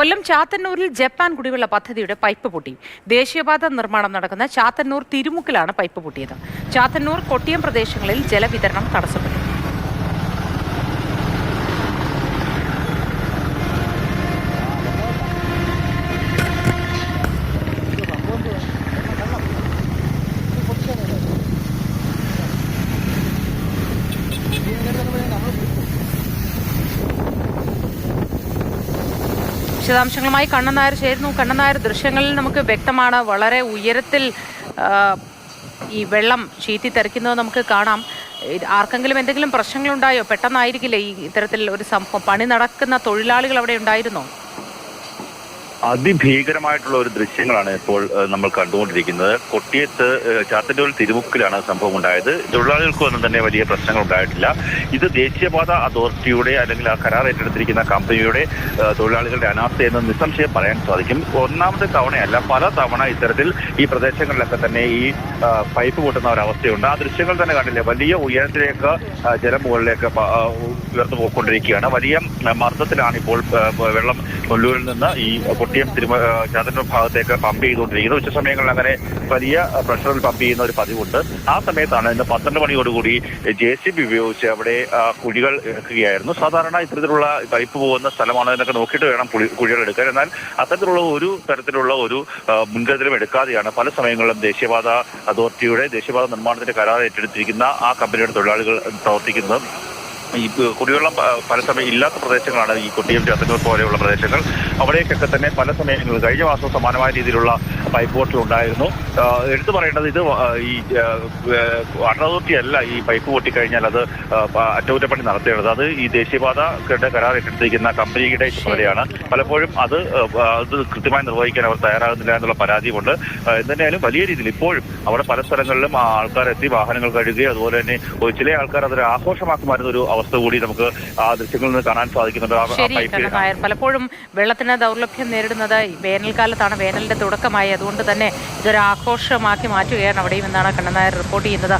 കൊല്ലം ചാത്തന്നൂരിൽ Japan കുടിവെള്ള പദ്ധതിയുടെ pipe പൊട്ടി. ദേശീയപാത നിർമ്മാണം നടക്കുന്ന ചാത്തന്നൂർ തിരുമുക്കിലാണ് പൈപ്പ് പൊട്ടിയത്. ചാത്തന്നൂർ കൊട്ടിയം പ്രദേശങ്ങളിൽ ജലവിതരണം തടസ്സപ്പെട്ടു. വിശദാംശങ്ങളുമായി കണ്ണൻ നായർ ചേരുന്നു. കണ്ണൻ നായർ, ദൃശ്യങ്ങളിൽ നമുക്ക് വ്യക്തമാണ് വളരെ ഉയരത്തിൽ ഈ വെള്ളം ചീറ്റിത്തെറിക്കുന്നത് നമുക്ക് കാണാം. ആർക്കെങ്കിലും എന്തെങ്കിലും പ്രശ്നങ്ങളുണ്ടായോ? പെട്ടെന്നായിരിക്കില്ലേ ഈ ഇത്തരത്തിൽ ഒരു സംഭവം? പണി നടക്കുന്ന തൊഴിലാളികൾ അവിടെ ഉണ്ടായിരുന്നോ? അതിഭീകരമായിട്ടുള്ള ഒരു ദൃശ്യങ്ങളാണ് ഇപ്പോൾ നമ്മൾ കണ്ടുകൊണ്ടിരിക്കുന്നത്. കൊട്ടിയത്ത് ചാത്തന്നൂർ തിരുമുക്കിലാണ് സംഭവം ഉണ്ടായത്. തൊഴിലാളികൾക്കൊന്നും തന്നെ വലിയ പ്രശ്നങ്ങൾ ഉണ്ടായിട്ടില്ല. ഇത് ദേശീയപാത അതോറിറ്റിയുടെ അല്ലെങ്കിൽ ആ കരാർ ഏറ്റെടുത്തിരിക്കുന്ന കമ്പനിയുടെ തൊഴിലാളികളുടെ അനാസ്ഥയെന്ന് നിസ്സംശയം പറയാൻ സാധിക്കും. ഒന്നാമത്തെ തവണയല്ല, പല തവണ ഇത്തരത്തിൽ ഈ പ്രദേശങ്ങളിലൊക്കെ തന്നെ ഈ പൈപ്പ് പൊട്ടുന്ന ഒരവസ്ഥയുണ്ട്. ആ ദൃശ്യങ്ങൾ തന്നെ കണ്ടില്ലേ, വലിയ ഉയരത്തിലേക്ക് ജലം മുകളിലേക്ക് ഉയർന്നു പോയിക്കൊണ്ടിരിക്കുകയാണ്. വലിയ മർദ്ദത്തിലാണ് ഇപ്പോൾ വെള്ളം കൊല്ലൂരിൽ നിന്ന് ഈ കൊട്ടിയം ചാത്തന്നൂർ ഭാഗത്തേക്ക് പമ്പ് ചെയ്തുകൊണ്ടിരിക്കുന്നത്. ഉച്ചസമയങ്ങളിൽ അങ്ങനെ വലിയ പ്രഷറിൽ പമ്പ് ചെയ്യുന്ന ഒരു പതിവുണ്ട്. ആ സമയത്താണ് ഇന്ന് 12 മണിയോടുകൂടി JCB ഉപയോഗിച്ച് അവിടെ കുഴികൾ ഇറക്കുകയായിരുന്നു. സാധാരണ ഇത്തരത്തിലുള്ള പൈപ്പ് പോകുന്ന സ്ഥലമാണ് എന്നൊക്കെ നോക്കിയിട്ട് വേണം കുഴികൾ എടുക്കാൻ. എന്നാൽ അത്തരത്തിലുള്ള ഒരു തരത്തിലുള്ള ഒരു മുൻകരുതലും എടുക്കാതെയാണ് പല സമയങ്ങളിലും ദേശീയപാത അതോറിറ്റിയുടെ ദേശീയപാത നിർമ്മാണത്തിന്റെ കരാർ ഏറ്റെടുത്തിരിക്കുന്ന ആ കമ്പനിയുടെ തൊഴിലാളികൾ പ്രവർത്തിക്കുന്നത്. ഈ കുടിവെള്ളം പല സമയം ഇല്ലാത്ത പ്രദേശങ്ങളാണ് ഈ കൊട്ടിയം ചാത്തന്നൂർ പോലെയുള്ള പ്രദേശങ്ങൾ. അവിടേക്കൊക്കെ തന്നെ പല സമയങ്ങളിൽ കഴിഞ്ഞ മാസം സമാനമായ രീതിയിലുള്ള പൈപ്പ് പൊട്ടൽ ഉണ്ടായിരുന്നു. എടുത്തു പറയേണ്ടത്, ഇത് ഈ വാട്ടർ അതോറിറ്റി അല്ല ഈ പൈപ്പ് പൊട്ടിക്കഴിഞ്ഞാൽ അത് അറ്റകുറ്റപ്പണി നടത്തേണ്ടത്. അത് ഈ ദേശീയപാതയുടെ കരാർ ഏറ്റെടുത്തിരിക്കുന്ന കമ്പനിയുടെ ചുമതലയാണ്. പലപ്പോഴും അത് കൃത്യമായി നിർവഹിക്കാൻ അവർ തയ്യാറാകുന്നില്ല എന്നുള്ള പരാതിയുമുണ്ട്. എന്തായാലും വലിയ രീതിയിൽ ഇപ്പോഴും അവിടെ പല സ്ഥലങ്ങളിലും ആൾക്കാരെത്തി വാഹനങ്ങൾ കഴുകുകയും അതുപോലെ തന്നെ ചില ആൾക്കാർ അതൊരു ആഘോഷമാക്കി മാറ്റുന്ന ഒരു അവസ്ഥ കൂടി നമുക്ക് ആ ദൃശ്യങ്ങളിൽ നിന്ന് കാണാൻ സാധിക്കുന്നുണ്ട്. പലപ്പോഴും വെള്ളത്തിന് ദൗർലഭ്യം നേരിടുന്നത് വേനൽക്കാലത്താണ്. വേനലിന്റെ തുടക്കമായി, അതുകൊണ്ട് തന്നെ ഇതൊരു ആഘോഷമാക്കി മാറ്റുകയാണ് അവിടെയും എന്നാണ് കണ്ണൻ നായർ റിപ്പോർട്ട് ചെയ്യുന്നത്.